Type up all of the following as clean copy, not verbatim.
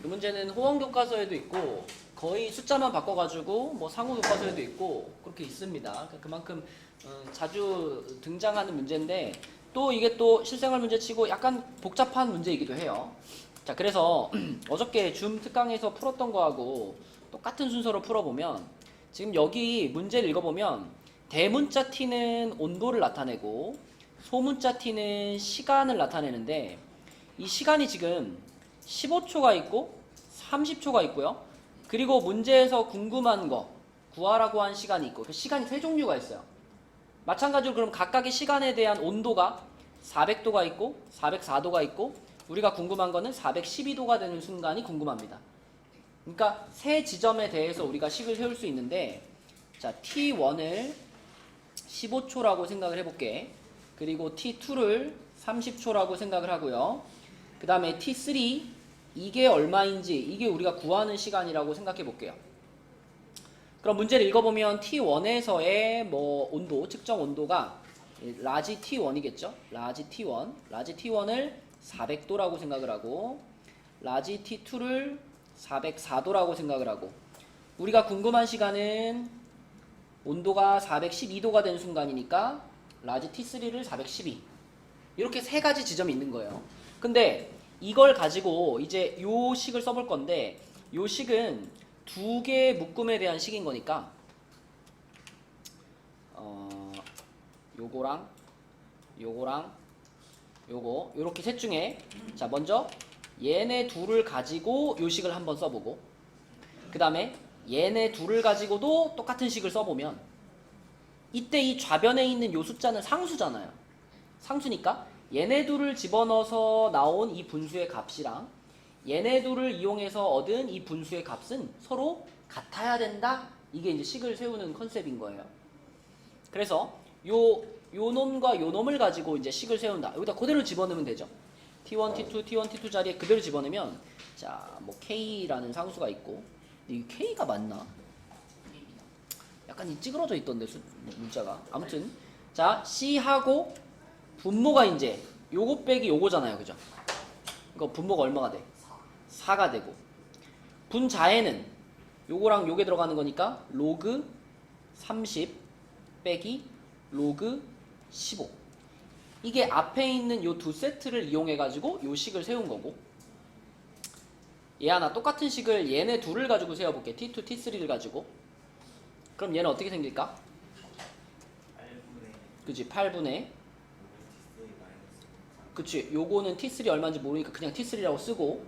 이 문제는 호응 교과서에도 있고 거의 숫자만 바꿔가지고 뭐 상호 교과서에도 있고 그렇게 있습니다. 그러니까 그만큼 자주 등장하는 문제인데 또 이게 또 실생활 문제치고 약간 복잡한 문제이기도 해요. 자, 그래서 어저께 줌 특강에서 풀었던 거하고 똑같은 순서로 풀어보면 지금 여기 문제를 읽어보면 대문자 t는 온도를 나타내고 소문자 t는 시간을 나타내는데 이 시간이 지금 15초가 있고 30초가 있고요. 그리고 문제에서 궁금한 거 구하라고 한 시간이 있고 그 시간이 세 종류가 있어요. 마찬가지로 그럼 각각의 시간에 대한 온도가 400도가 있고 404도가 있고 우리가 궁금한 거는 412도가 되는 순간이 궁금합니다. 그러니까 세 지점에 대해서 우리가 식을 세울 수 있는데 자 T1을 15초라고 생각을 해볼게. 그리고 T2를 30초라고 생각을 하고요. 그 다음에 T3 이게 얼마인지 이게 우리가 구하는 시간이라고 생각해 볼게요. 그럼 문제를 읽어보면 T1에서의 뭐 온도, 측정 온도가 라지 T1이겠죠? 라지 T1을 400도라고 생각을 하고 라지 T2를 404도라고 생각을 하고 우리가 궁금한 시간은 온도가 412도가 된 순간이니까 라지 T3를 412 이렇게 세 가지 지점이 있는 거예요. 근데 이걸 가지고 이제 요 식을 써볼 건데 요 식은 두 개의 묶음에 대한 식인 거니까 요거랑 요거 요렇게 셋 중에 자 먼저 얘네 둘을 가지고 요 식을 한번 써보고 그 다음에 얘네 둘을 가지고도 똑같은 식을 써보면 이때 이 좌변에 있는 요 숫자는 상수잖아요. 상수니까 얘네 둘을 집어넣어서 나온 이 분수의 값이랑 얘네 둘을 이용해서 얻은 이 분수의 값은 서로 같아야 된다. 이게 이제 식을 세우는 컨셉인 거예요. 그래서 요 놈과 요 놈을 가지고 이제 식을 세운다. 여기다 그대로 집어넣으면 되죠. T1, T2, T1, T2 자리에 그대로 집어넣으면 자, 뭐 K라는 상수가 있고 이 K가 맞나? 약간 이 찌그러져 있던데 문자가. 아무튼 자, C하고 분모가 이제 요거 빼기 요거잖아요. 그죠? 이거 분모가 얼마가 돼? 4가 되고 분자에는 요거랑 요게 들어가는 거니까 로그 30 빼기 로그 15 이게 앞에 있는 요 두 세트를 이용해 가지고 요 식을 세운 거고 얘 하나 똑같은 식을 얘네 둘을 가지고 세워볼게. T2, T3를 가지고 그럼 얘는 어떻게 생길까? 8분의 그치 8분의 그치 요거는 T3 얼마인지 모르니까 그냥 T3라고 쓰고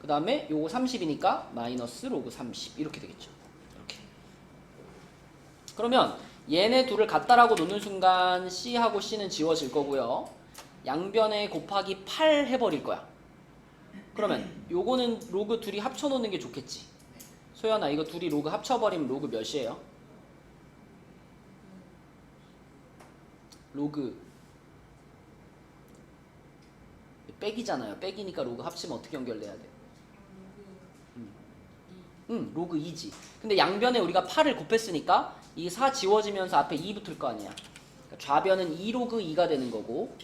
그 다음에 요거 30이니까 마이너스 로그 30 이렇게 되겠죠. 이렇게 그러면 얘네 둘을 같다라고 놓는 순간 C하고 C는 지워질 거고요. 양변에 곱하기 8 해버릴 거야. 그러면 요거는 로그 둘이 합쳐놓는 게 좋겠지. 소연아 이거 둘이 로그 합쳐버리면 로그 몇이에요? 로그 빼기잖아요. 빼기니까 로그 합치면 어떻게 연결돼야 돼? 로그 2지. 근데 양변에 우리가 8을 곱했으니까 이 4 지워지면서 앞에 2 붙을 거 아니야. 그러니까 좌변은 2 로그 2가 되는 거고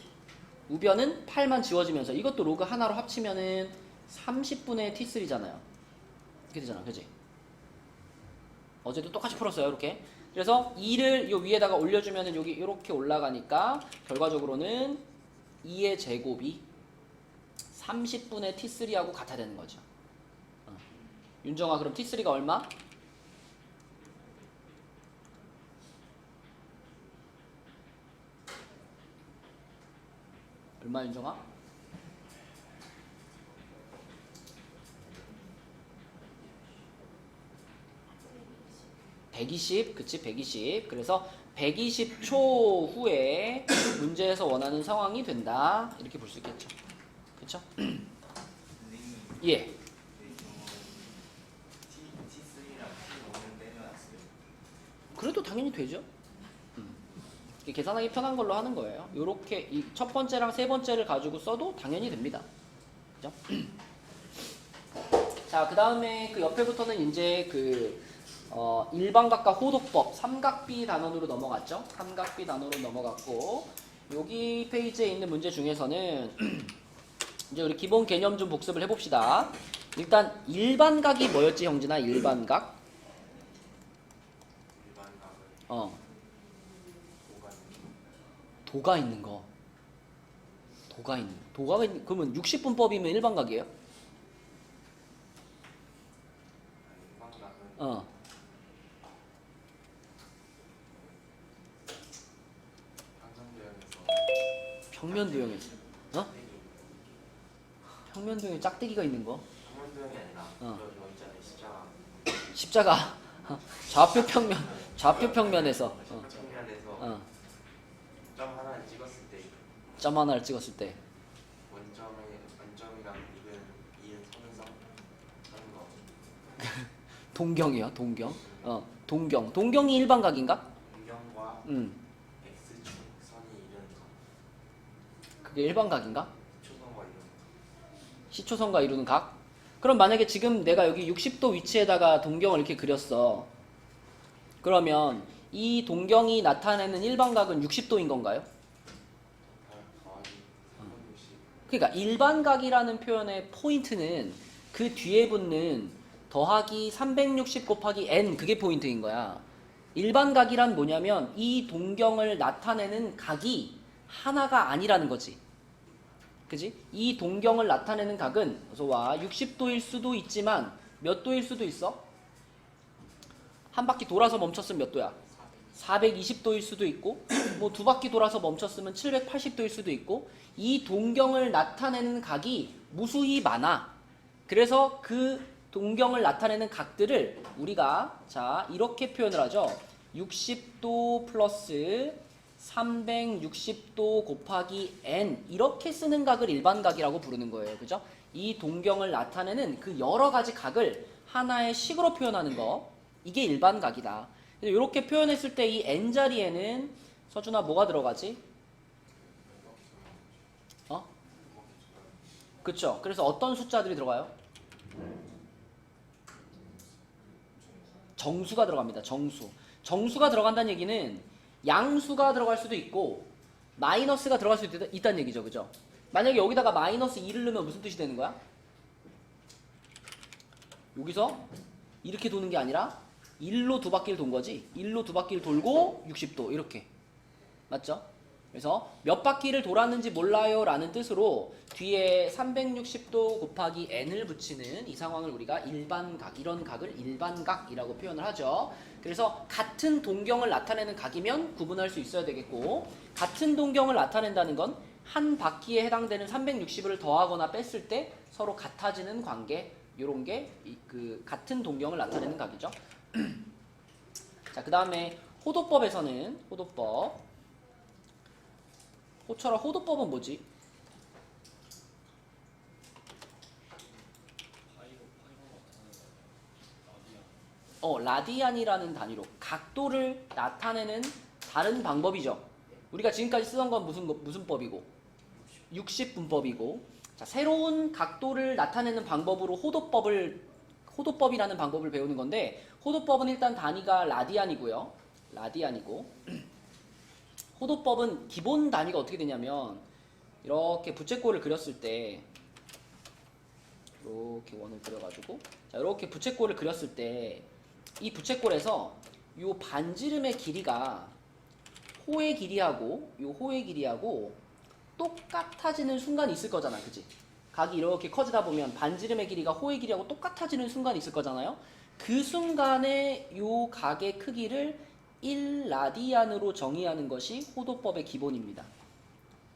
우변은 8만 지워지면서 이것도 로그 하나로 합치면은 30분의 T3잖아요. 이렇게 되잖아. 그지? 어제도 똑같이 풀었어요. 이렇게. 그래서 2를 요 위에다가 올려주면은 여기 이렇게 올라가니까 결과적으로는 2의 제곱이 30분의 T3하고 같아 되는 거죠. 윤정아 그럼 T3가 얼마? 얼마 윤정아? 120 그치 120 그래서 120초 후에 문제에서 원하는 상황이 된다 이렇게 볼 수 있겠죠. 그쵸? 예. 그래도 당연히 되죠. 계산하기 편한 걸로 하는 거예요. 요렇게 이 첫 번째랑 세 번째를 가지고 써도 당연히 됩니다. 그죠? 자, 그 다음에 그 옆에부터는 이제 그 일반각과 호도법 삼각비 단원으로 넘어갔죠. 삼각비 단원으로 넘어갔고 여기 페이지에 있는 문제 중에서는 이제 우리 기본 개념 좀 복습을 해봅시다. 일단 일반각이 뭐였지 형진아? 일반각? 일반각은 어, 도가 있는 도가 있는 거. 도가 있는, 그러면 60분법이면 일반각이에요? 일반각은 어. 평전도형에서 평면도형에서. 어? 평면도형에 짝대기가 있는 거. 평면도형이 아니라 어. 저 있잖아요 십자가 십자가. 좌표 평면에서. 평면에서 어. 점 하나를 찍었을 때 점 하나를 찍었을 때. 원점이랑 이은 선상 하는 거 동경이요, 동경. 동경이 일반각인가? 동경과 x축 선이 이루는 각 그게 일반각인가? 초선과 이루는 시초선과 이루는 각? 그럼 만약에 지금 내가 여기 60도 위치에다가 동경을 이렇게 그렸어. 그러면 이 동경이 나타내는 일반각은 60도인 건가요? 더하기 360 그러니까 일반각이라는 표현의 포인트는 그 뒤에 붙는 더하기 360 곱하기 n, 그게 포인트인 거야. 일반각이란 뭐냐면 이 동경을 나타내는 각이 하나가 아니라는 거지. 그지? 이 동경을 나타내는 각은 어서 와 60도일 수도 있지만 몇 도일 수도 있어? 한 바퀴 돌아서 멈췄으면 몇 도야? 420도일 수도 있고 뭐 두 바퀴 돌아서 멈췄으면 780도일 수도 있고, 이 동경을 나타내는 각이 무수히 많아. 그래서 그 동경을 나타내는 각들을 우리가 자 이렇게 표현을 하죠. 60도 플러스 360도 곱하기 n, 이렇게 쓰는 각을 일반각이라고 부르는 거예요. 그죠? 이 동경을 나타내는 그 여러 가지 각을 하나의 식으로 표현하는 거, 이게 일반각이다. 이렇게 표현했을 때 이 n 자리에는 서준아 뭐가 들어가지? 그쵸? 그래서 어떤 숫자들이 들어가요? 정수가 들어갑니다. 정수가 들어간다는 얘기는 양수가 들어갈 수도 있고 마이너스가 들어갈 수도 있다는 얘기죠. 그죠? 만약에 여기다가 마이너스 2를 넣으면 무슨 뜻이 되는 거야? 여기서 이렇게 도는 게 아니라 1로 두 바퀴를 돈 거지. 1로 두 바퀴를 돌고 60도 이렇게. 맞죠? 그래서 몇 바퀴를 돌았는지 몰라요 라는 뜻으로 뒤에 360도 곱하기 n을 붙이는 이 상황을 우리가 일반각, 이런 각을 일반각이라고 표현을 하죠. 그래서 같은 동경을 나타내는 각이면 구분할 수 있어야 되겠고, 같은 동경을 나타낸다는 건 한 바퀴에 해당되는 360을 더하거나 뺐을 때 서로 같아지는 관계, 요런 게 그 같은 동경을 나타내는 각이죠. 자, 그 다음에 호도법에서는 호철아, 호도법은 뭐지? 라디안이라는 단위로 각도를 나타내는 다른 방법이죠. 우리가 지금까지 쓰던 건 무슨 법이고? 60분법이고. 자, 새로운 각도를 나타내는 방법으로 호도법이라는 방법을 배우는 건데, 호도법은 일단 단위가 라디안이고 호도법은 기본 단위가 어떻게 되냐면 이렇게 부채꼴을 그렸을 때 이렇게 원을 그려가지고, 자, 이렇게 부채꼴을 그렸을 때 이 부채꼴에서 요 반지름의 길이가 호의 길이하고 똑같아지는 순간이 있을 거잖아. 그치? 각이 이렇게 커지다 보면 반지름의 길이가 호의 길이하고 똑같아지는 순간이 있을 거잖아요. 그 순간에 요 각의 크기를 1라디안으로 정의하는 것이 호도법의 기본입니다.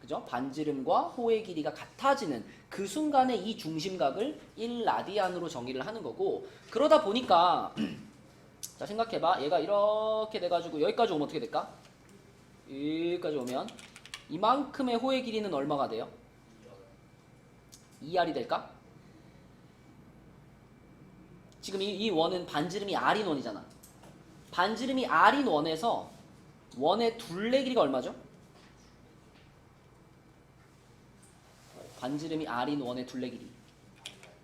그죠? 반지름과 호의 길이가 같아지는 그 순간에 이 중심각을 1라디안으로 정의를 하는 거고, 그러다 보니까 자, 생각해봐. 얘가 이렇게 돼가지고 여기까지 오면 어떻게 될까? 여기까지 오면 이만큼의 호의 길이는 얼마가 돼요? 2R이 될까? 지금 이 원은 반지름이 R인 원이잖아. 반지름이 R인 원에서 원의 둘레 길이가 얼마죠? 반지름이 R인 원의 둘레 길이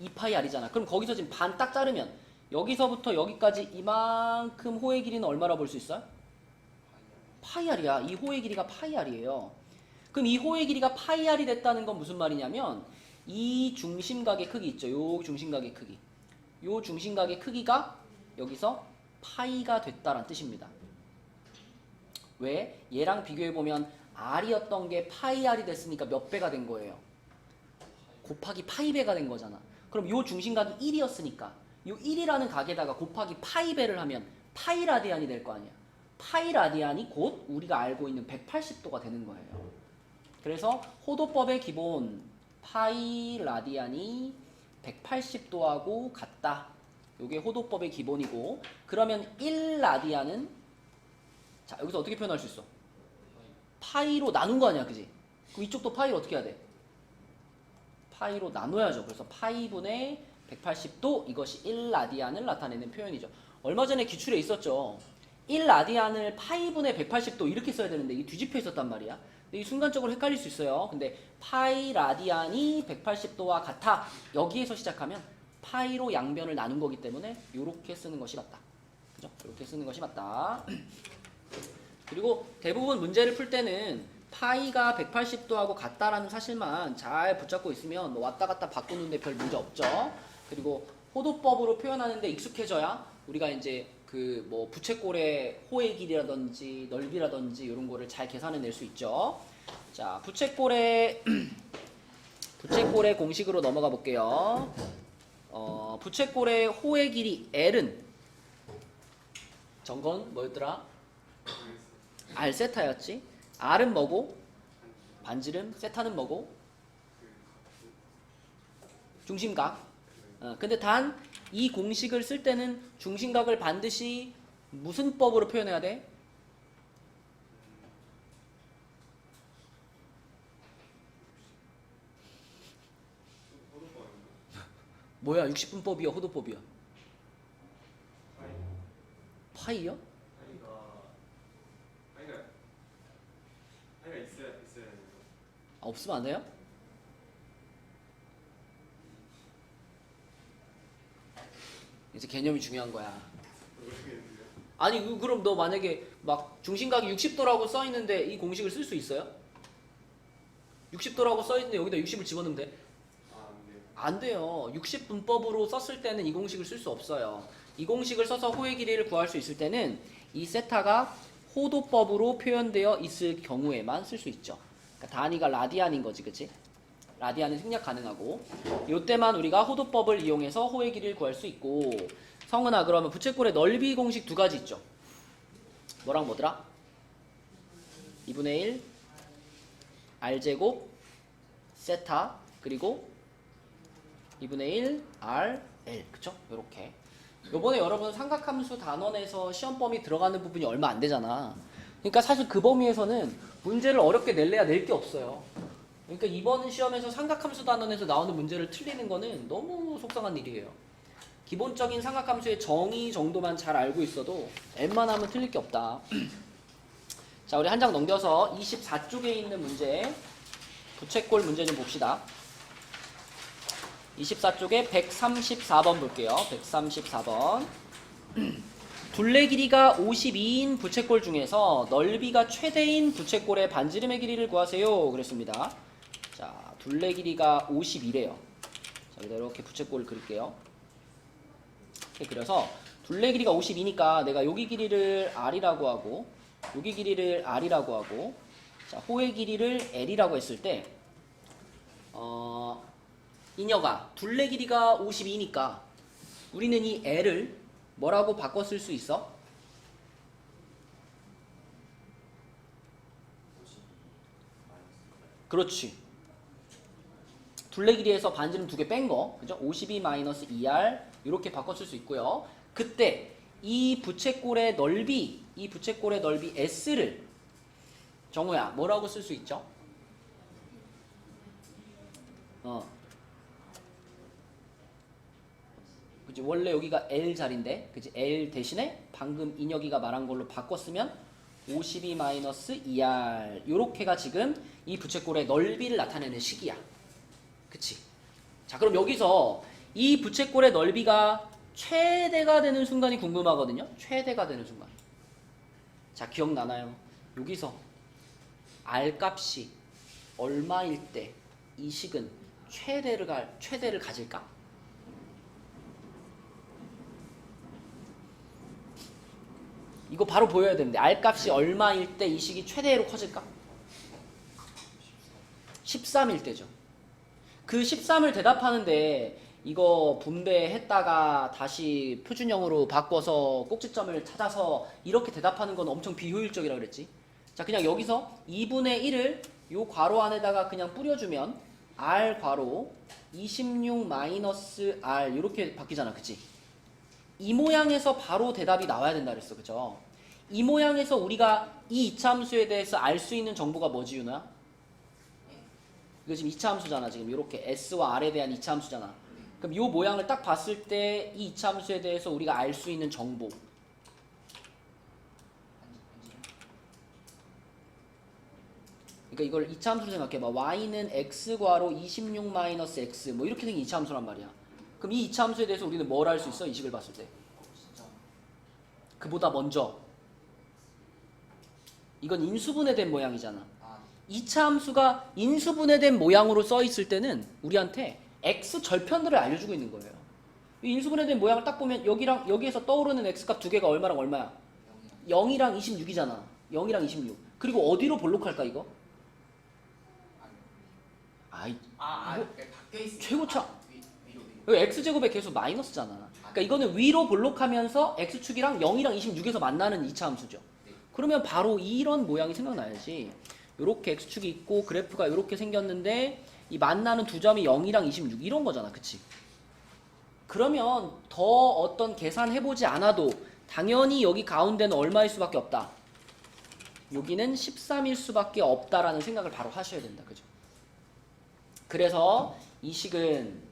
2파이 R이잖아. 그럼 거기서 지금 반 딱 자르면 여기서부터 여기까지 이만큼 호의 길이는 얼마라고 볼 수 있어요? 파이 R이야. 이 호의 길이가 파이 R이에요. 그럼 이 호의 길이가 파이 R이 됐다는 건 무슨 말이냐면 이 중심각의 크기 있죠. 요 중심각의 크기. 요 중심각의 크기가 여기서 파이가 됐다라는 뜻입니다. 왜? 얘랑 비교해보면 R이었던 게 파이 R이 됐으니까 몇 배가 된 거예요? 곱하기 파이 배가 된 거잖아. 그럼 요 중심각이 1이었으니까 요 1이라는 각에다가 곱하기 파이 배를 하면 파이 라디안이 될 거 아니야. 파이 라디안이 곧 우리가 알고 있는 180도가 되는 거예요. 그래서 호도법의 기본 파이 라디안이 180도하고 같다. 요게 호도법의 기본이고, 그러면 1 라디안은 자 여기서 어떻게 표현할 수 있어? 파이로 나눈 거 아니야, 그지? 그럼 이쪽도 파이로 어떻게 해야 돼? 파이로 나눠야죠. 그래서 파이분의 180도, 이것이 1 라디안을 나타내는 표현이죠. 얼마 전에 기출에 있었죠. 1 라디안을 파이분의 180도 이렇게 써야 되는데 이게 뒤집혀 있었단 말이야. 근데 이 순간적으로 헷갈릴 수 있어요. 근데 파이 라디안이 180도와 같아. 여기에서 시작하면 파이로 양변을 나눈 거기 때문에 이렇게 쓰는 것이 맞다. 그죠? 이렇게 쓰는 것이 맞다. 그리고 대부분 문제를 풀 때는 파이가 180도하고 같다라는 사실만 잘 붙잡고 있으면 뭐 왔다 갔다 바꾸는데 별 문제 없죠. 그리고 호도법으로 표현하는데 익숙해져야 우리가 이제 그 뭐 부채꼴의 호의 길이라든지 넓이라든지 이런 거를 잘 계산해낼 수 있죠. 자, 부채꼴의 공식으로 넘어가 볼게요. 부채꼴의 호의 길이 L은 정건 뭐였더라? R 세타였지. R은 뭐고? 반지름. 세타는 뭐고? 중심각. 근데 단 이 공식을 쓸 때는 중심각을 반드시 무슨 법으로 표현해야 돼? 뭐야? 60분법이야? 호도법이야? 파이요? 파이가 있어야 되는 아, 없으면 안 돼요? 이제 개념이 중요한 거야. 아니 그럼 너 만약에 막 중심각이 60도라고 써 있는데 이 공식을 쓸 수 있어요? 60도라고 써 있는데 여기다 60을 집어넣으면 돼? 안 돼요. 60분법으로 썼을 때는 이 공식을 쓸 수 없어요. 이 공식을 써서 호의 길이를 구할 수 있을 때는 이 세타가 호도법으로 표현되어 있을 경우에만 쓸 수 있죠. 그러니까 단위가 라디안인 거지, 그치? 라디안은 생략 가능하고, 이때만 우리가 호도법을 이용해서 호의 길이를 구할 수 있고. 성은아, 그러면 부채꼴의 넓이 공식 두 가지 있죠. 뭐랑 뭐더라? 2분의 1 R제곱 세타 그리고 2분의 1 R L, 그쵸? 요렇게. 요번에 여러분 삼각함수 단원에서 시험 범위 들어가는 부분이 얼마 안 되잖아. 그러니까 사실 그 범위에서는 문제를 어렵게 낼래야 낼 게 없어요. 그러니까 이번 시험에서 삼각함수 단원에서 나오는 문제를 틀리는 거는 너무 속상한 일이에요. 기본적인 삼각함수의 정의 정도만 잘 알고 있어도 웬만하면 틀릴 게 없다. 자, 우리 한 장 넘겨서 24쪽에 있는 문제, 부채꼴 문제 좀 봅시다. 24쪽에 134번 볼게요. 134번. 둘레 길이가 52인 부채꼴 중에서 넓이가 최대인 부채꼴의 반지름의 길이를 구하세요. 그랬습니다. 자, 둘레 길이가 52래요. 자, 이렇게 부채꼴을 그릴게요. 이렇게 그려서 둘레 길이가 52니까 내가 여기 길이를 R이라고 하고 여기 길이를 R이라고 하고, 자, 호의 길이를 L이라고 했을 때 이녀가 둘레 길이가 52니까 우리는 이 L을 뭐라고 바꿔 쓸 수 있어? 그렇지. 둘레 길이에서 반지름 2개 뺀 거, 그죠? 52-2R 이렇게 바꿔 쓸 수 있고요. 그때 이 부채꼴의 넓이, S를 정우야 뭐라고 쓸 수 있죠? 그치? 원래 여기가 L 자리인데, 그치? L 대신에 방금 인혁이가 말한 걸로 바꿨으면 52-2R 요렇게가 지금 이 부채꼴의 넓이를 나타내는 식이야. 그치? 자, 그럼 여기서 이 부채꼴의 넓이가 최대가 되는 순간이 궁금하거든요. 최대가 되는 순간. 자, 기억나나요? 여기서 R 값이 얼마일 때 이 식은 최대를 가질까? 이거 바로 보여야 되는데 R 값이 얼마일 때 이 식이 최대로 커질까? 13일 때죠. 그 13을 대답하는데 이거 분배했다가 다시 표준형으로 바꿔서 꼭지점을 찾아서 이렇게 대답하는 건 엄청 비효율적이라고 그랬지. 자, 그냥 여기서 2분의 1을 요 괄호 안에다가 그냥 뿌려주면 R 괄호 26 마이너스 R 이렇게 바뀌잖아. 그치? 이 모양에서 바로 대답이 나와야 된다 그랬어. 그죠? 이 모양에서 우리가 이 이차함수에 대해서 알 수 있는 정보가 뭐지, 윤호야? 이거 지금 이차함수잖아. 지금 이렇게 S와 R에 대한 이차함수잖아. 그럼 이 모양을 딱 봤을 때 이 이차함수에 대해서 우리가 알 수 있는 정보. 그러니까 이걸 이차함수로 생각해봐. Y는 X괄호 26 마이너스 X 뭐 이렇게 생긴 이차함수란 말이야. 그럼 이 이차함수에 대해서 우리는 뭘 알 수 있어? 이 식을 봤을 때. 그보다 먼저 이건 인수분해된 모양이잖아. 이차함수가 인수분해된 모양으로 써 있을 때는 우리한테 x 절편들을 알려주고 있는 거예요. 이 인수분해된 모양을 딱 보면 여기랑 여기에서 떠오르는 x값 두 개가 얼마랑 얼마야? 0이랑 26이잖아. 0이랑 26. 그리고 어디로 볼록할까 이거? 아이 바뀌어 있어. 최고차. 위로. 여기 x제곱의 개수 마이너스잖아. 그러니까 이거는 위로 볼록하면서 x축이랑 0이랑 26에서 만나는 이차함수죠. 그러면 바로 이런 모양이 생각나야지. 요렇게 x축이 있고 그래프가 요렇게 생겼는데 이 만나는 두 점이 0이랑 26 이런 거잖아. 그치? 그러면 더 어떤 계산해보지 않아도 당연히 여기 가운데는 얼마일 수밖에 없다. 여기는 13일 수밖에 없다라는 생각을 바로 하셔야 된다. 그죠? 그래서 이 식은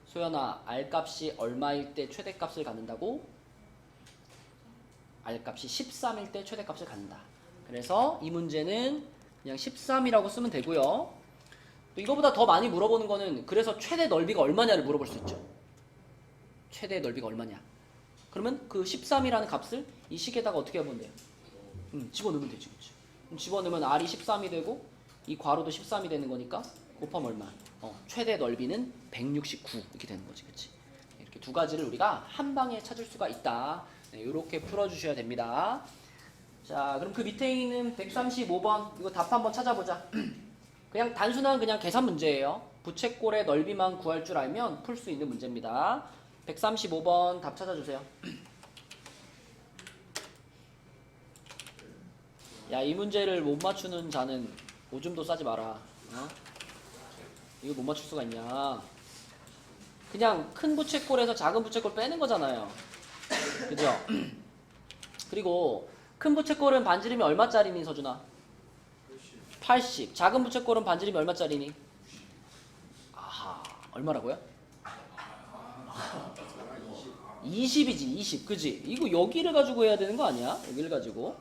소연아 R값이 얼마일 때 최대값을 갖는다고? R값이 13일 때 최대값을 갖는다. 그래서 이 문제는 그냥 13이라고 쓰면 되고요. 또 이거보다 더 많이 물어보는 거는 그래서 최대 넓이가 얼마냐를 물어볼 수 있죠. 최대 넓이가 얼마냐. 그러면 그 13이라는 값을 이 식에다가 어떻게 하면 돼요? 집어넣으면 되지. 그치? 그럼 집어넣으면 R이 13이 되고 이 괄호도 13이 되는 거니까 곱하면 얼마? 최대 넓이는 169 이렇게 되는 거지. 그치? 이렇게 두 가지를 우리가 한 방에 찾을 수가 있다. 네, 이렇게 풀어주셔야 됩니다. 자, 그럼 그 밑에 있는 135번 이거 답 한번 찾아보자. 그냥 단순한 그냥 계산 문제예요. 부채꼴의 넓이만 구할 줄 알면 풀 수 있는 문제입니다. 135번 답 찾아주세요. 야, 이 문제를 못 맞추는 자는 오줌도 싸지 마라. 이거 못 맞출 수가 있냐. 그냥 큰 부채꼴에서 작은 부채꼴 빼는 거잖아요. 그죠? 그리고 큰 부채꼴은 반지름이 얼마짜리니 서준아? 80. 작은 부채꼴은 반지름이 얼마짜리니? 아하, 얼마라고요? 20이지 20. 그지? 이거 여기를 가지고 해야 되는 거 아니야? 여기를 가지고.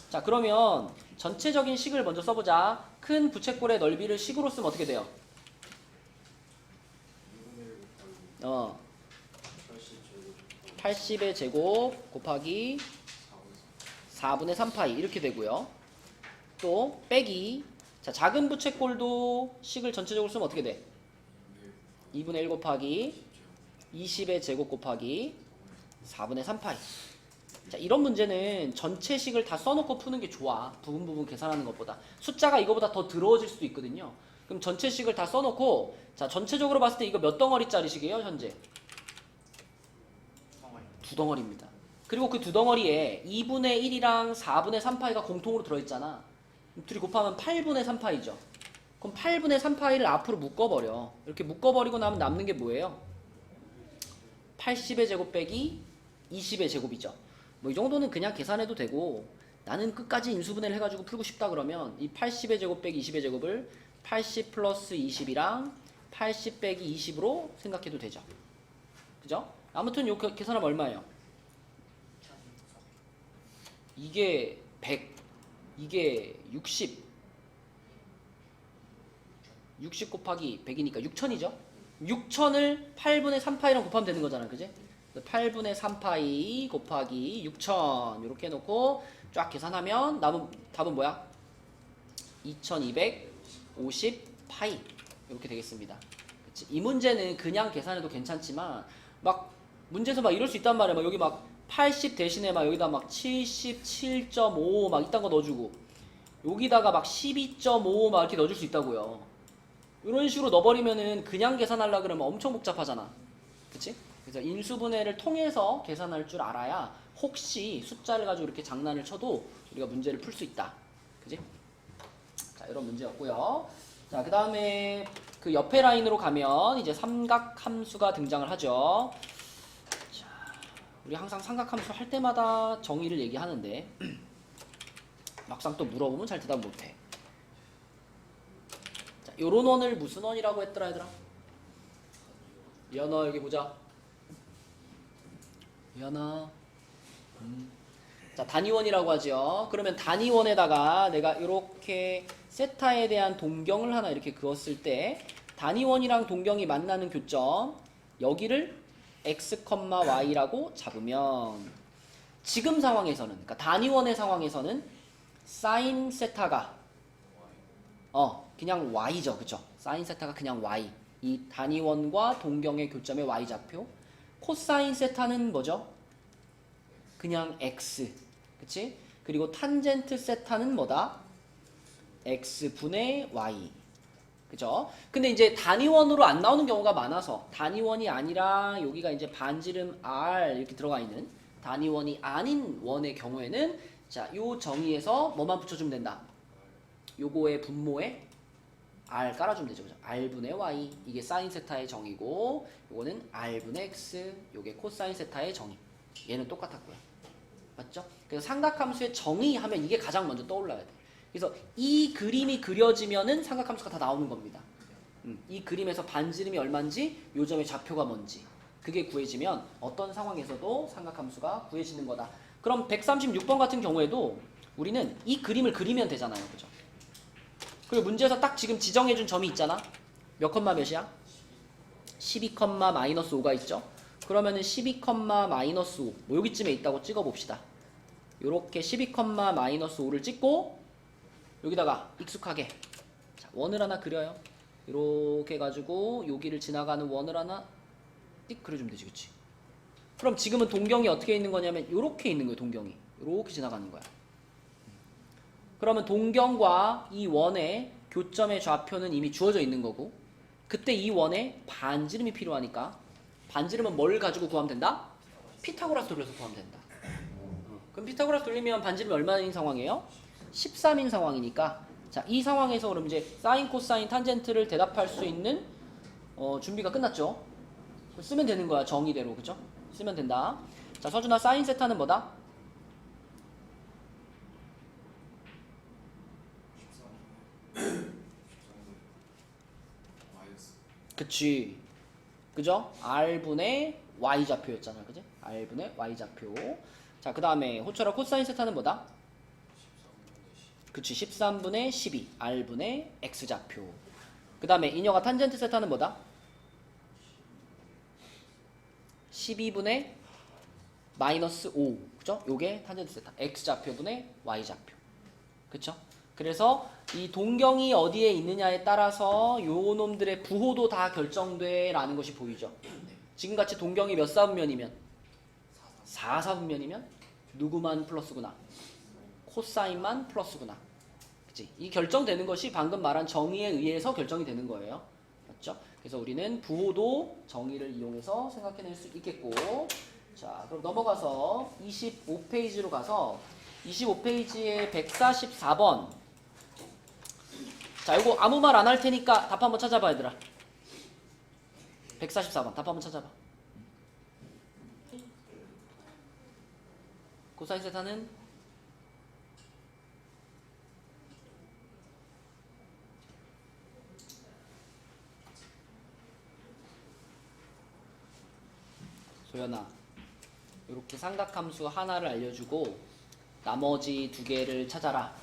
자, 그러면 전체적인 식을 먼저 써보자. 큰 부채꼴의 넓이를 식으로 쓰면 어떻게 돼요? 80의 제곱 곱하기 4분의 3파이 이렇게 되고요. 또 빼기, 자, 작은 부채꼴도 식을 전체적으로 쓰면 어떻게 돼? 2분의 1 곱하기 20의 제곱 곱하기 4분의 3파이. 자, 이런 문제는 전체식을 다 써놓고 푸는 게 좋아. 부분 계산하는 것보다. 숫자가 이거보다 더 들어질 수도 있거든요. 그럼 전체식을 다 써놓고, 자, 전체적으로 봤을 때 이거 몇 덩어리짜리식이에요 현재? 두 덩어리입니다. 그리고 그 두 덩어리에 2분의 1이랑 4분의 3파이가 공통으로 들어있잖아. 둘이 곱하면 8분의 3파이죠. 그럼 8분의 3파이를 앞으로 묶어버려. 이렇게 묶어버리고 나면 남는 게 뭐예요? 80의 제곱 빼기 20의 제곱이죠. 뭐 이 정도는 그냥 계산해도 되고, 나는 끝까지 인수분해를 해가지고 풀고 싶다 그러면 이 80의 제곱 빼기 20의 제곱을 80 플러스 20이랑 80 빼기 20으로 생각해도 되죠. 그죠? 아무튼 요 계산하면 얼마예요? 이게 100, 이게 60. 60 곱하기 100이니까 6000이죠? 6000을 8분의 3파이랑 곱하면 되는 거잖아. 그지? 8분의 3파이 곱하기 6000 이렇게 해놓고 쫙 계산하면 남은 답은 뭐야? 2250 파이 이렇게 되겠습니다. 이 문제는 그냥 계산해도 괜찮지만 막 문제에서 막 이럴 수 있단 말이야. 막 여기 막 80 대신에 막 여기다 막 77.5 막 이딴 거 넣어주고 여기다가 막 12.5 막 이렇게 넣어줄 수 있다고요. 이런 식으로 넣어버리면은 그냥 계산하려 그러면 엄청 복잡하잖아. 그치? 그래서 인수분해를 통해서 계산할 줄 알아야 혹시 숫자를 가지고 이렇게 장난을 쳐도 우리가 문제를 풀 수 있다. 그치? 자, 이런 문제였고요. 자, 그 다음에 그 옆에 라인으로 가면 이제 삼각함수가 등장을 하죠. 자, 우리 항상 삼각함수 할 때마다 정의를 얘기하는데 막상 또 물어보면 잘 대답 못해. 자, 요런 원을 무슨 원이라고 했더라 얘들아? 연어 여기 보자. 연어. 자, 단위원이라고 하죠. 그러면 단위원에다가 내가 이렇게 세타에 대한 동경을 하나 이렇게 그었을 때 단위원이랑 동경이 만나는 교점 여기를 x, y라고 잡으면 지금 상황에서는 그러니까 단위원의 상황에서는 사인 세타가 그냥 y죠. 그쵸? 사인 세타가 그냥 y. 이 단위원과 동경의 교점의 y좌표. 코사인 세타는 뭐죠? 그냥 x. 그치? 그리고 탄젠트 세타는 뭐다? x분의 y. 그죠? 근데 이제 단위원으로 안 나오는 경우가 많아서 단위원이 아니라 여기가 이제 반지름 r 이렇게 들어가 있는 단위원이 아닌 원의 경우에는 자, 요 정의에서 뭐만 붙여주면 된다. 요거의 분모에 r 깔아주면 되죠. 그죠? r분의 y. 이게 사인 세타의 정의고 요거는 r분의 x. 요게 코사인 세타의 정의. 얘는 똑같았고요. 맞죠? 그래서 삼각함수의 정의하면 이게 가장 먼저 떠올라야 돼. 그래서 이 그림이 그려지면은 삼각함수가 다 나오는 겁니다. 이 그림에서 반지름이 얼마인지 요 점의 좌표가 뭔지 그게 구해지면 어떤 상황에서도 삼각함수가 구해지는 거다. 그럼 136번 같은 경우에도 우리는 이 그림을 그리면 되잖아요. 그죠? 그리고 문제에서 딱 지금 지정해준 점이 있잖아. 몇 컴마 몇이야? 12 컴마 마이너스 5가 있죠. 그러면은 12 컴마 마이너스 5 뭐 여기쯤에 있다고 찍어봅시다. 요렇게 12 컴마 마이너스 5를 찍고 여기다가 익숙하게 자, 원을 하나 그려요. 이렇게 해가지고 여기를 지나가는 원을 하나 띡 그려주면 되지. 그치? 그럼 지금은 동경이 어떻게 있는 거냐면 이렇게 있는 거예요. 동경이 이렇게 지나가는 거야. 그러면 동경과 이 원의 교점의 좌표는 이미 주어져 있는 거고 그때 이 원에 반지름이 필요하니까 반지름은 뭘 가지고 구하면 된다? 피타고라스 돌려서 구하면 된다. 그럼 피타고라스 돌리면 반지름이 얼마인 상황이에요? 13인 상황이니까 자, 이 상황에서 그럼 이제 사인, 코사인, 탄젠트를 대답할 수 있는 준비가 끝났죠. 쓰면 되는 거야. 정의대로. 그죠? 쓰면 된다. 자, 서준아 사인 세타는 뭐다? 그치. 그죠? R분의 Y좌표였잖아. 그지? R분의 Y좌표. 자, 그 다음에 호철아 코사인 세타는 뭐다? 그치. 13분의 12. R분의 X좌표. 그 다음에 인여가 탄젠트 세타는 뭐다? 12분의 마이너스 5. 그죠? 요게 탄젠트 세타. X좌표분의 Y좌표. 그쵸? 그래서 이 동경이 어디에 있느냐에 따라서 요 놈들의 부호도 다 결정돼 라는 것이 보이죠. 지금같이 동경이 몇 사분면이면 4사분면이면 누구만 플러스구나. 코사인만 플러스구나. 그치? 이 결정되는 것이 방금 말한 정의에 의해서 결정이 되는 거예요. 맞죠? 그래서 우리는 부호도 정의를 이용해서 생각해낼 수 있겠고 자, 그럼 넘어가서 25페이지로 가서 25페이지에 144번 자, 이거 아무 말 안 할 테니까 답 한번 찾아봐 얘들아. 144번 답 한번 찾아봐. 코사인 세타는 소연아 이렇게 삼각함수 하나를 알려주고 나머지 두 개를 찾아라.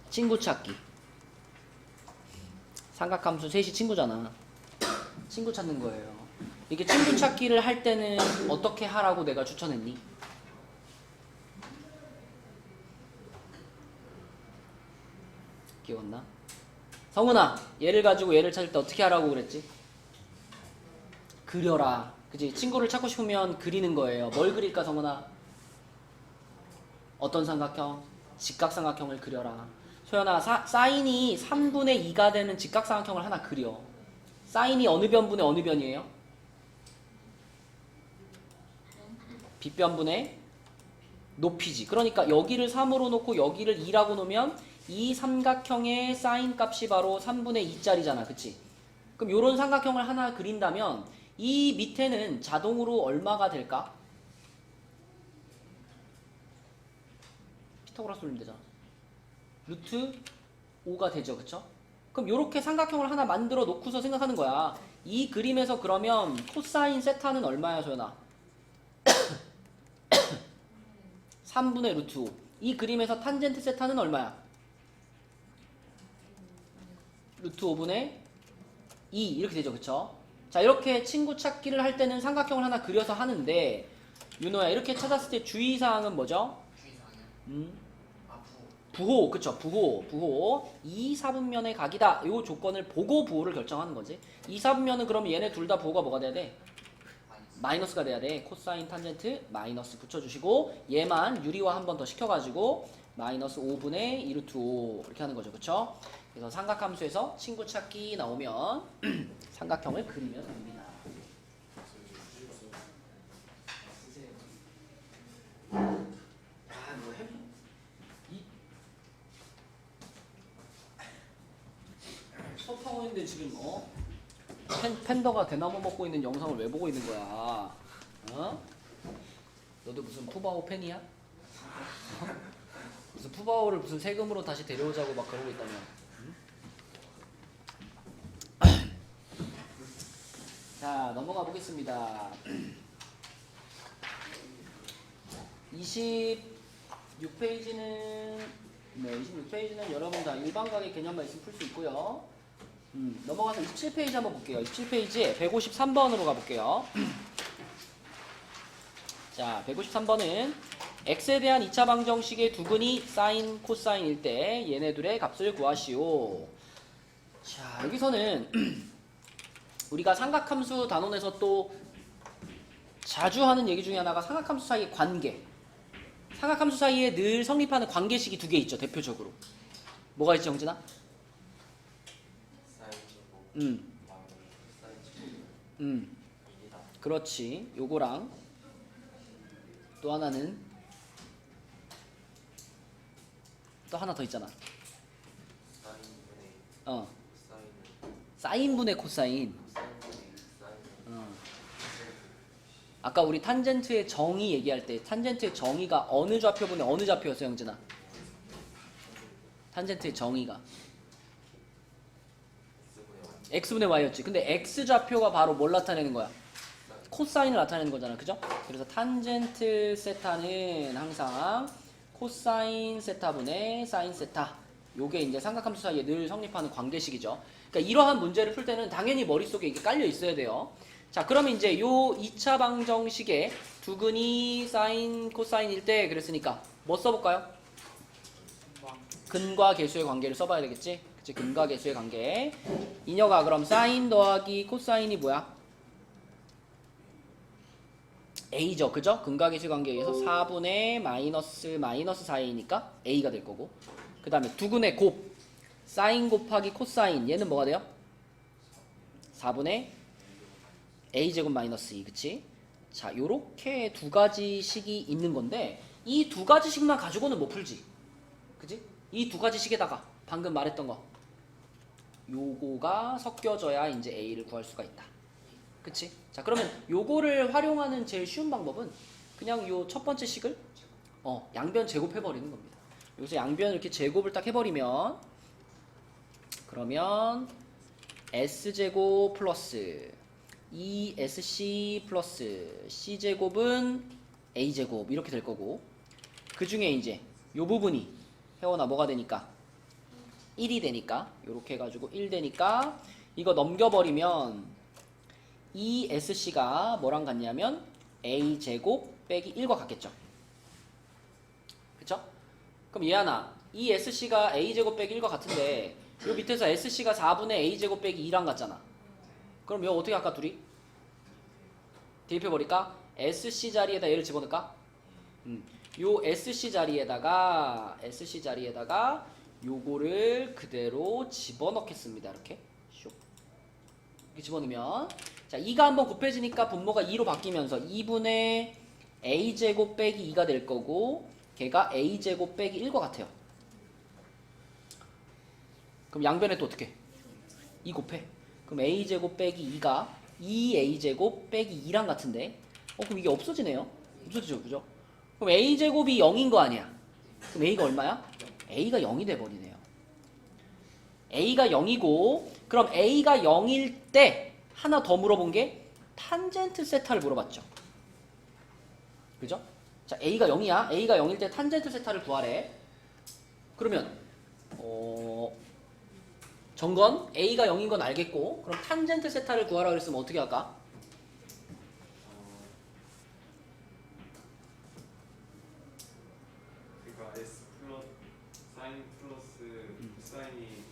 친구 찾기. 삼각함수 셋이 친구잖아. 친구 찾는 거예요. 이게 친구 찾기를 할 때는 어떻게 하라고 내가 추천했니? 기억나? 성은아, 얘를 가지고 얘를 찾을 때 어떻게 하라고 그랬지? 그려라. 그지? 친구를 찾고 싶으면 그리는 거예요. 뭘 그릴까, 성은아? 어떤 삼각형? 직각삼각형을 그려라. 소연아, 사인이 3분의 2가 되는 직각삼각형을 하나 그려. 사인이 어느 변분의 어느 변이에요? 빗변분의 높이지. 그러니까 여기를 3으로 놓고 여기를 2라고 놓으면 이 삼각형의 사인 값이 바로 3분의 2짜리잖아. 그치? 그럼 요런 삼각형을 하나 그린다면 이 밑에는 자동으로 얼마가 될까? 피타고라스 돌리면 되잖아. 루트 5가 되죠. 그쵸? 그럼 요렇게 삼각형을 하나 만들어 놓고서 생각하는 거야. 이 그림에서 그러면 코사인 세타는 얼마야, 소연아? 3분의 루트 5. 이 그림에서 탄젠트 세타는 얼마야? 루트 5분의 2 이렇게 되죠. 그쵸? 자, 이렇게 친구 찾기를 할 때는 삼각형을 하나 그려서 하는데 윤호야, 이렇게 찾았을 때 주의사항은 뭐죠? 주의사항이요? 부호. 그쵸? 부호 2, 4분면의 각이다. 이 조건을 보고 부호를 결정하는 거지. 2, 4분면은 그럼 얘네 둘 다 부호가 뭐가 돼야 돼? 마이너스가 돼야 돼. 코사인 탄젠트 마이너스 붙여주시고 얘만 유리화 한 번 더 시켜가지고 마이너스 5분의 2 루트 5 이렇게 하는 거죠. 그쵸? 그래서 삼각함수에서 친구 찾기 나오면 삼각형을 그리면 됩니다. 수업하고 있는데 지금 팬더가 대나무 먹고 있는 영상을 왜 보고 있는 거야? 어? 너도 무슨 푸바오 팬이야? 무슨 푸바오를 무슨 세금으로 다시 데려오자고 막 그러고 있다며? 응? 자, 넘어가 보겠습니다. 26페이지는 네, 26페이지는 여러분 다 일반각의 개념만 있으면 풀 수 있고요. 넘어가서 27페이지 한번 볼게요. 27페이지에 153번으로 가볼게요. 자, 153번은 x에 대한 2차 방정식의 두근이 사인, 코사인일 때 얘네들의 값을 구하시오. 자, 여기서는 우리가 삼각함수 단원에서 또 자주 하는 얘기 중에 하나가 삼각함수 사이의 관계. 삼각함수 사이에 늘 성립하는 관계식이 두 개 있죠. 대표적으로. 뭐가 있지, 영진아? 그렇지. 요거랑 또 하나는 또 하나 더 있잖아. 사인분의 코사인. 아까 우리 탄젠트의 정의 얘기할 때 탄젠트의 정의가 어느 좌표분의 어느 좌표였어요, 영진아? 탄젠트의 정의가 x분의 y였지. 근데 x좌표가 바로 뭘 나타내는 거야? 코사인을 나타내는 거잖아. 그죠? 그래서 탄젠트 세타는 항상 코사인 세타분의 사인 세타. 요게 이제 삼각함수 사이에 늘 성립하는 관계식이죠. 그러니까 이러한 문제를 풀 때는 당연히 머릿속에 이게 깔려 있어야 돼요. 자, 그러면 이제 요 2차 방정식에 두근이 사인, 코사인일 때 그랬으니까 뭐 써볼까요? 근과 계수의 관계를 써봐야 되겠지? 그치? 근과 계수의 관계. 이녀가 그럼 사인 더하기 코사인이 뭐야? a죠. 그죠? 근과 계수의 관계에 의해서 4분의 마이너스 4a니까 a가 될 거고. 그 다음에 두근의 곱. 사인 곱하기 코사인. 얘는 뭐가 돼요? 4분의 a제곱 마이너스 2. 그치? 자, 요렇게 두 가지 식이 있는 건데 이 두 가지 식만 가지고는 못 풀지. 그치? 이 두 가지 식에다가 방금 말했던 거 요거가 섞여져야 이제 a를 구할 수가 있다. 그치? 자, 그러면 요거를 활용하는 제일 쉬운 방법은 그냥 요 첫 번째 식을 양변 제곱해버리는 겁니다. 여기서 양변을 이렇게 제곱을 딱 해버리면 그러면 s제곱 플러스 2sc 플러스 c제곱은 a제곱 이렇게 될 거고, 그 중에 이제 요 부분이 혜원아 뭐가 되니까 1이 되니까 요렇게 해가지고 1 되니까 이거 넘겨버리면 2sc가 뭐랑 같냐면 a제곱 빼기 1과 같겠죠. 그쵸? 그럼 얘하나 2sc가 a제곱 빼기 1과 같은데 요 밑에서 SC가 4분의 A제곱 빼기 2랑 같잖아. 그럼 이거 어떻게 할까 둘이? 대입해버릴까? SC 자리에다 얘를 집어넣을까? 요 SC 자리에다가 요거를 그대로 집어넣겠습니다. 이렇게 슉. 이렇게 집어넣으면 자 2가 한번 곱해지니까 분모가 2로 바뀌면서 2분의 A제곱 빼기 2가 될 거고 걔가 A제곱 빼기 1과 같아요. 그럼 양변에 또 어떻게? 2 곱해. 그럼 A제곱 빼기 2가 2A제곱 빼기 2랑 같은데 그럼 이게 없어지네요. 없어지죠. 그죠? 그럼 A제곱이 0인 거 아니야. 그럼 A가 얼마야? A가 0이 돼버리네요. A가 0이고 그럼 A가 0일 때 하나 더 물어본 게 탄젠트 세타를 물어봤죠. 그죠? 자 A가 0이야. A가 0일 때 탄젠트 세타를 구하래. 그러면 정건 A가 0인 건 알겠고 그럼 탄젠트 세타를 구하라 그랬으면 어떻게 할까? 그러니까 S 플러스 사인 플러스 사인이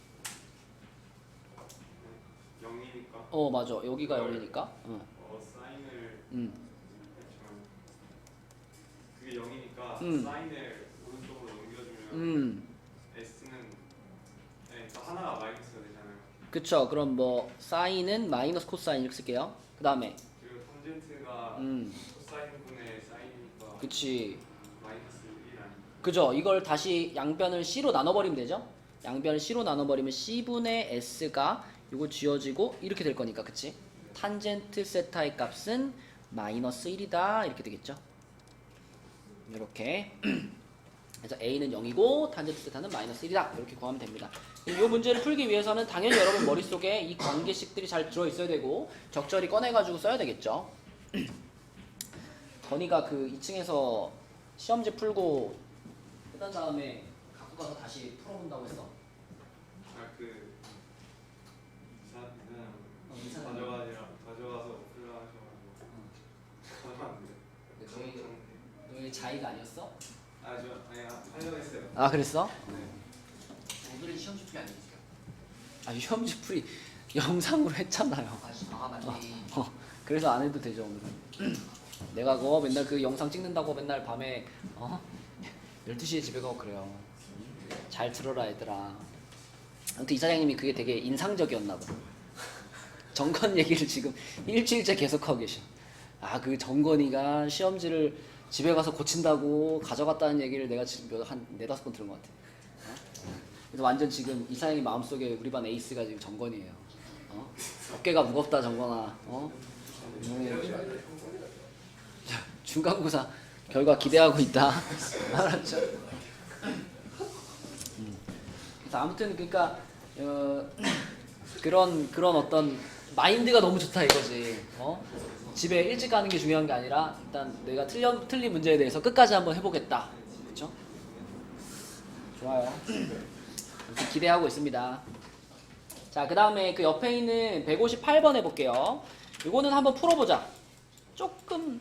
0이니까 맞아. 여기가 0이니까. 사인을 음. 그게 0이니까 사인을 오른쪽으로 넘겨주면 S는 그러니까 하나가 마이너스가 되잖아요. 그쵸. 그럼 뭐 사인은 마이너스 코사인 이렇게 쓸게요. 그 다음에 그리고 탄젠트가 코사인분의 사인이니까 그치. 마이너스 1 아니에요? 그죠. 이걸 다시 양변을 C로 나눠버리면 되죠. 양변을 C로 나눠버리면 C분의 S가 이거 지워지고 이렇게 될 거니까 그치. 탄젠트 세타의 값은 마이너스 1이다 이렇게 되겠죠. 이렇게 그래서 A는 0이고 탄젠트 세타는 마이너스 1이다 이렇게 구하면 됩니다. 이 문제를 풀기 위해서는 당연히 여러분 머릿속에 이 관계식들이 잘 들어있어야 되고 적절히 꺼내가지고 써야 되겠죠. 건이가 그 2층에서 시험지 풀고 끝난 다음에 갖고 가서 다시 풀어본다고 했어. 그 이사는 가져가서 풀라 하셔가지고 너희 자의가 아니었어? 하려고 했어요. 아 그랬어? 네. 오늘은 시험지 풀이 아니었어요. 아 시험지 풀이 영상으로 했잖아요. 맞지. 그래서 안 해도 되죠 오늘은. 내가 그거 맨날 그 영상 찍는다고 맨날 밤에 12시에 집에 가고 그래요. 잘 들어라 얘들아. 아무튼 이사장님이 그게 되게 인상적이었나 봐. 정건 얘기를 지금 일주일째 계속하고 계셔. 그 정건이가 시험지를 집에 가서 고친다고 가져갔다는 얘기를 내가 지금 한 4-5번 들은 것 같아. 그래서 완전 지금 이사장님 마음속에 우리 반 에이스가 지금 정건이에요. 어깨가 무겁다 정건아. 중간고사 결과 기대하고 있다. 알았죠? 그래서 아무튼 그러니까 그런 어떤 마인드가 너무 좋다 이거지. 집에 일찍 가는 게 중요한 게 아니라 일단 내가 틀린 문제에 대해서 끝까지 한번 해보겠다. 그렇죠? 좋아요. 아무튼 기대하고 있습니다. 자, 그 다음에 그 옆에 있는 158번 해볼게요. 이거는 한번 풀어보자. 조금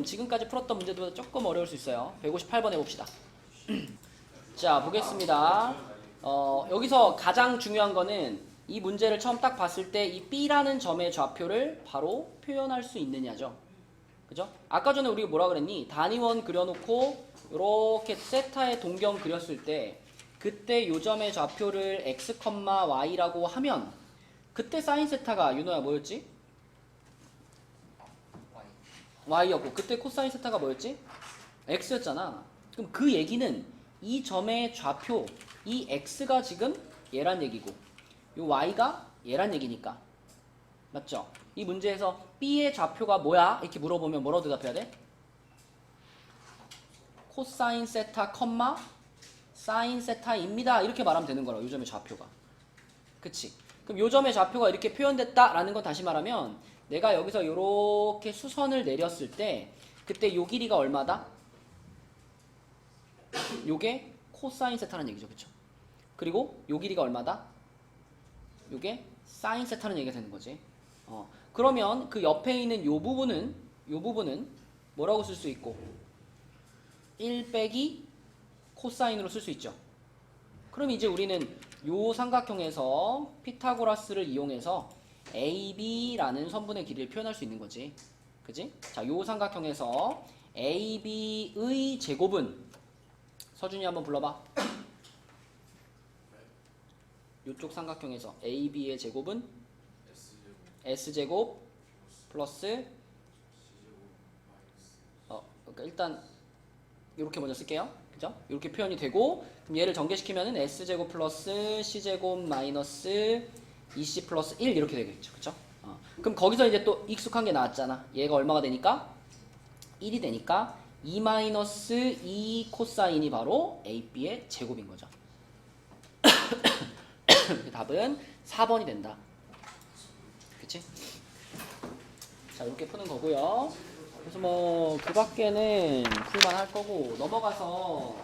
지금까지 풀었던 문제들보다 조금 어려울 수 있어요. 158번 해봅시다. 자, 보겠습니다. 여기서 가장 중요한 거는 이 문제를 처음 딱 봤을 때 이 B라는 점의 좌표를 바로 표현할 수 있느냐죠. 그죠? 아까 전에 우리가 뭐라 그랬니? 단위원 그려놓고 이렇게 세타의 동경 그렸을 때 그때 요 점의 좌표를 x, y라고 하면 그때 사인 세타가 윤호야 뭐였지? y였고 그때 코사인 세타가 뭐였지? x였잖아. 그럼 그 얘기는 이 점의 좌표 이 x가 지금 얘란 얘기고 요 y가 얘란 얘기니까 맞죠? 이 문제에서 b의 좌표가 뭐야? 이렇게 물어보면 뭐라고 대답해야 돼? 코사인 세타 사인 세타입니다 이렇게 말하면 되는 거라고. 요 점의 좌표가 그치? 그럼 요 점의 좌표가 이렇게 표현됐다라는 건 다시 말하면 내가 여기서 이렇게 수선을 내렸을 때 그때 요 길이가 얼마다? 요게 코사인 세타라는 얘기죠. 그쵸? 그리고 요 길이가 얼마다? 요게 사인 세타라는 얘기가 되는 거지. 그러면 그 옆에 있는 요 부분은 뭐라고 쓸 수 있고 1 빼기 코사인으로 쓸 수 있죠. 그럼 이제 우리는 요 삼각형에서 피타고라스를 이용해서 AB라는 선분의 길이를 표현할 수 있는 거지. 그지? 자, 요 삼각형에서 AB의 제곱은 서준이 한번 불러봐. 요쪽 삼각형에서 AB의 제곱은 S제곱 플러스 그러니까 일단 이렇게 먼저 쓸게요. 그죠? 이렇게 표현이 되고 그럼 얘를 전개시키면은 S제곱 플러스 C제곱 마이너스 2C 플러스 1 이렇게 되겠죠. 그죠? 그럼 거기서 이제 또 익숙한 게 나왔잖아. 얘가 얼마가 되니까? 1이 되니까 2 마이너스 2 코사인이 바로 AB의 제곱인 거죠. 답은 4번이 된다. 그치? 자, 이렇게 푸는 거고요. 그래서 뭐 그 밖에는 풀만 할 거고 넘어가서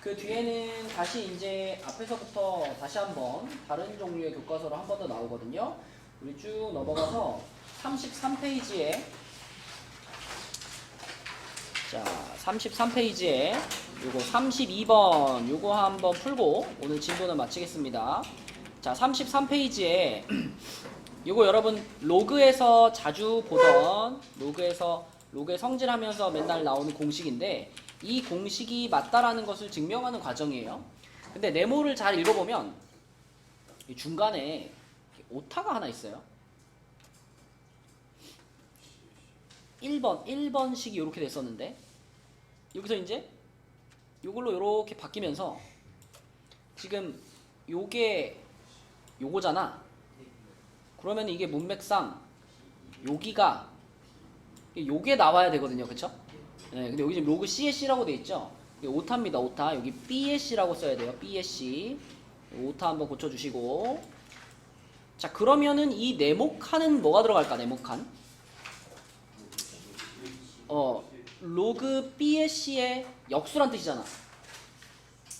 그 뒤에는 다시 이제 앞에서부터 다시 한번 다른 종류의 교과서로 한 번 더 나오거든요. 우리 쭉 넘어가서 33페이지에 자 33페이지에 요거 32번 요거 한번 풀고 오늘 진도는 마치겠습니다. 자 33페이지에 요거 여러분 로그에서 자주 보던 로그의 성질하면서 맨날 나오는 공식인데 이 공식이 맞다라는 것을 증명하는 과정이에요. 근데 네모를 잘 읽어보면 이 중간에 오타가 하나 있어요. 1번식이 이렇게 됐었는데 여기서 이제 요걸로 이렇게 바뀌면서 지금 요게 요거잖아. 그러면 이게 문맥상 여기가 요게 나와야 되거든요. 그쵸? 네, 근데 여기 지금 로그 C의 C라고 돼 있죠? 이게 오타입니다. 오타. 여기 B의 C라고 써야 돼요. B의 C. 오타 한번 고쳐주시고. 자, 그러면은 이 네모칸은 뭐가 들어갈까? 네모칸. 로그 B의 C의 역수란 뜻이잖아.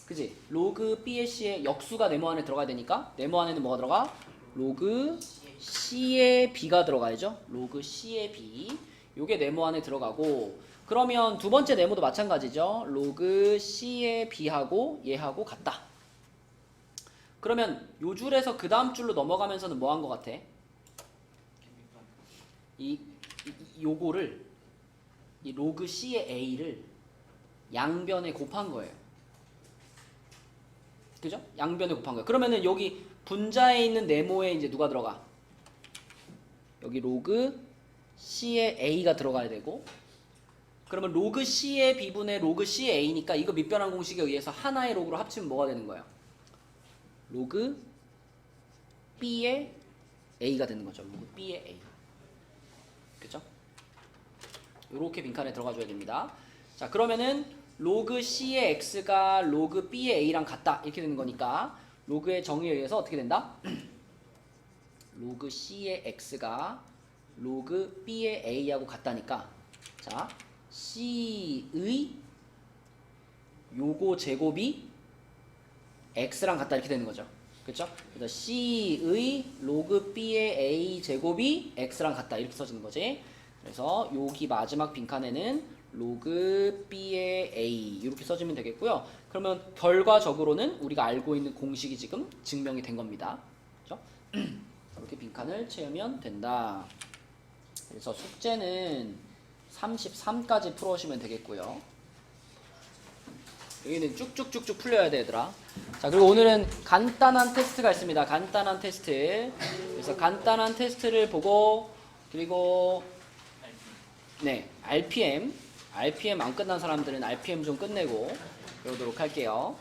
그지? 로그 B의 C의 역수가 네모 안에 들어가야 되니까 네모 안에는 뭐가 들어가? 로그 C의 B가 들어가야죠. 로그 C의 B. 요게 네모 안에 들어가고 그러면 두 번째 네모도 마찬가지죠. 로그 C의 B하고 얘하고 같다. 그러면 요 줄에서 그 다음 줄로 넘어가면서는 뭐 한 것 같아? 요거를 이 로그 C의 A를 양변에 곱한 거예요. 그죠? 양변에 곱한 거예요. 그러면은 여기 분자에 있는 네모에 이제 누가 들어가? 여기 로그 C의 A가 들어가야 되고 그러면 로그 C의 B분의 로그 C의 A니까 이거 밑변환 공식에 의해서 하나의 로그로 합치면 뭐가 되는 거예요? 로그 B의 A가 되는 거죠. 로그 B의 A. 그쵸? 요렇게 빈칸에 들어가 줘야 됩니다. 자, 그러면은 로그 C의 X가 로그 B의 A랑 같다. 이렇게 되는 거니까 로그의 정의에 의해서 어떻게 된다? 로그 C의 X가 로그 B의 A하고 같다니까 자 C의 요거 제곱이 X랑 같다 이렇게 되는 거죠. 그렇죠? 그래서 C의 로그 B의 A 제곱이 X랑 같다 이렇게 써지는 거지. 그래서 여기 마지막 빈칸에는 로그 B의 A 이렇게 써주면 되겠고요. 그러면 결과적으로는 우리가 알고 있는 공식이 지금 증명이 된 겁니다. 그렇죠? 이렇게 빈칸을 채우면 된다. 그래서 숙제는 33까지 풀어오시면 되겠고요. 여기는 쭉쭉쭉쭉 풀려야 돼, 얘들아. 자, 그리고 오늘은 간단한 테스트가 있습니다. 간단한 테스트. 그래서 간단한 테스트를 보고 그리고 네, RPM 안 끝난 사람들은 RPM 좀 끝내고 그러도록 할게요.